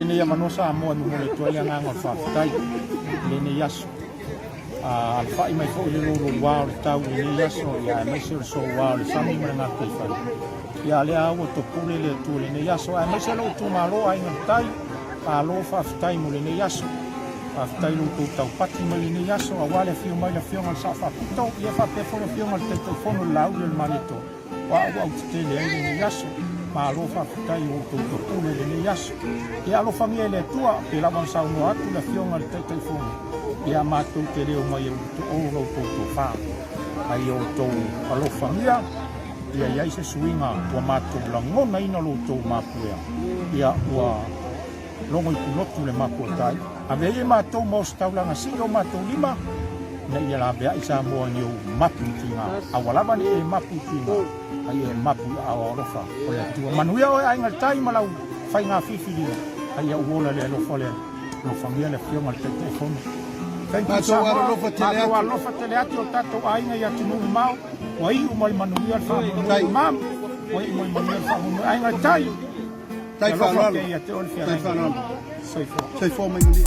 Ini ya manosa mo mo to ya nga fa tai ni yaso alfa mai fo le ro wa ta ni yaso ya mai so wa sami mo na ko fa ya le awo to pule le to ni yaso ai mai lo to maro ai ngai a lo fa tai mo ni yaso fa tai lo to ta pati mo ni yaso a wale fio mai la fio al sa fa to ya fa pe fo fio al telefono la u le manito wa te le ni yaso ma lo fa tai o to pule ni yaso ya lo famia le tua pe la van sa no atu la fio al telefono ya ma to te le o mai o lo to fa ai o to lo famia ia ia se suinga tua matu lango na ina lo to mapuea ia ua longo i kunotu le mapu tai ave ia matu mo staulanga si o matu lima na ia la bea isa mo ni o mapu tinga awalaba ni e mapu tinga ai e mapu a orofa o ia tua manuia o ai ngai malau fai nga fifili ai ia uola le lo fole lo famia le fio mal telefono lo fa teleati o tato ai ngai atu no mau wai o mal manuia fa mam wai mo manuia fa ai ngai tai fa no sei fo mai ni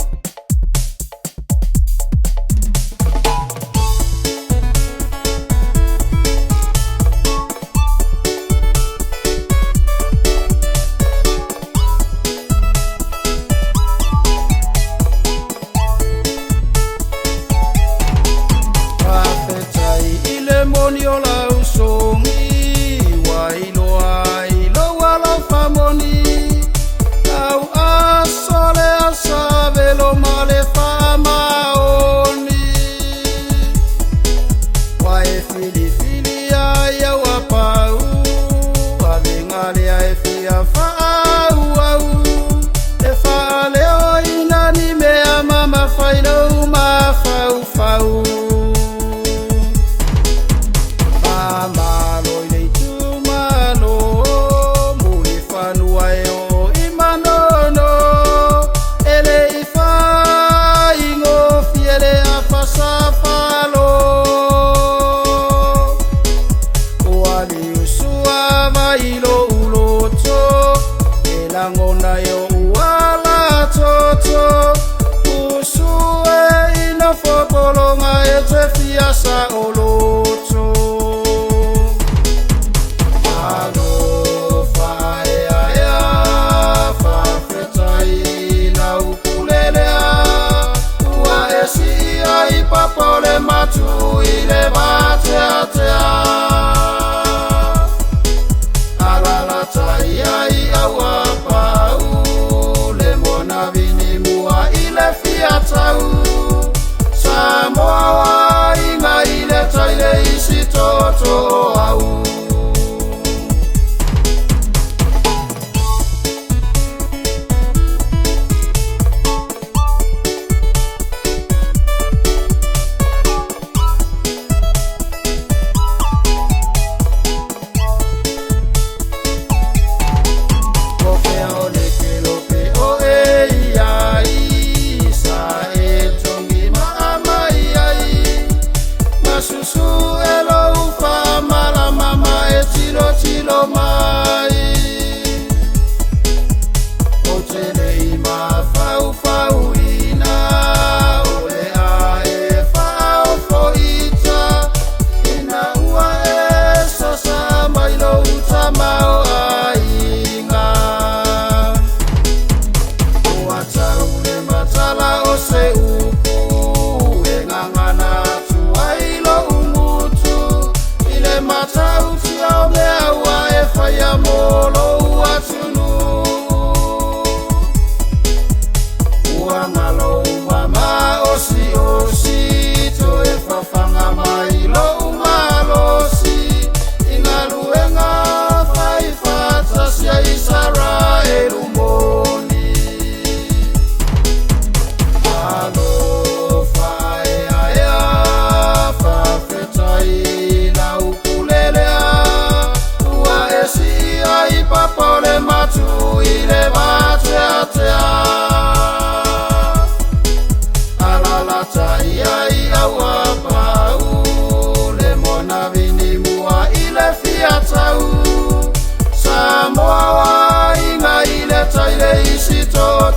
Samoa ina ile taile isi toto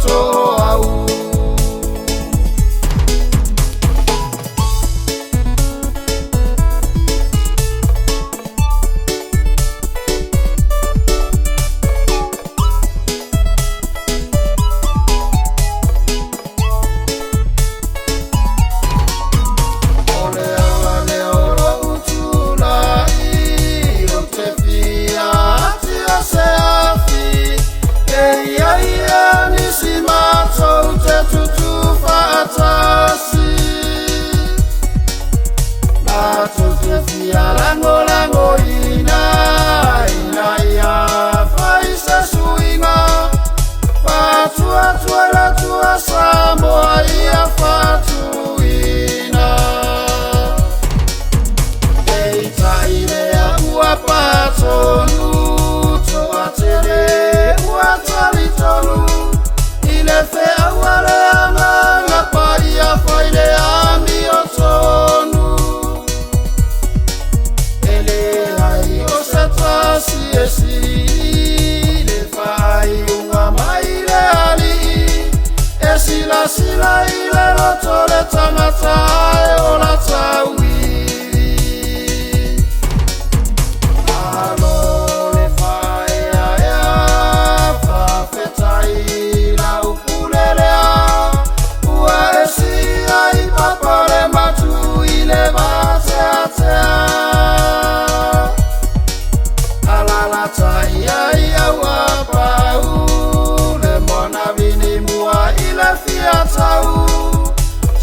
toto au lango lango ina ya faisa suinga patua tua tua samoa ia fatu ina eita ile ya ua patonu toa tele ua talitonu ile fea wale amanga pa ia faile ami otonu sila ile lotole tangata ola tawiri alo le faya ya fa fetai la ukulelea ua esia ipapale matu ile bateatea alala taya ya wapau le mona vini mua ile fiatau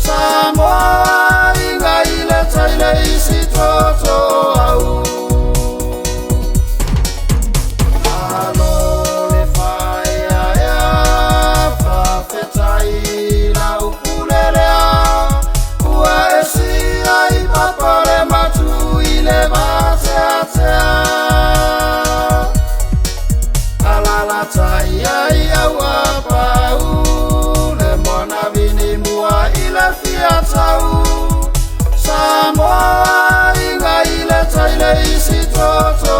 Samoa inga ile taile isi toto au alo le faya ya fa fetai la ukulelea ua esia ipapale matu ile bateatea alala taya ya wapau fiatau Samoa inga ile taile isi toto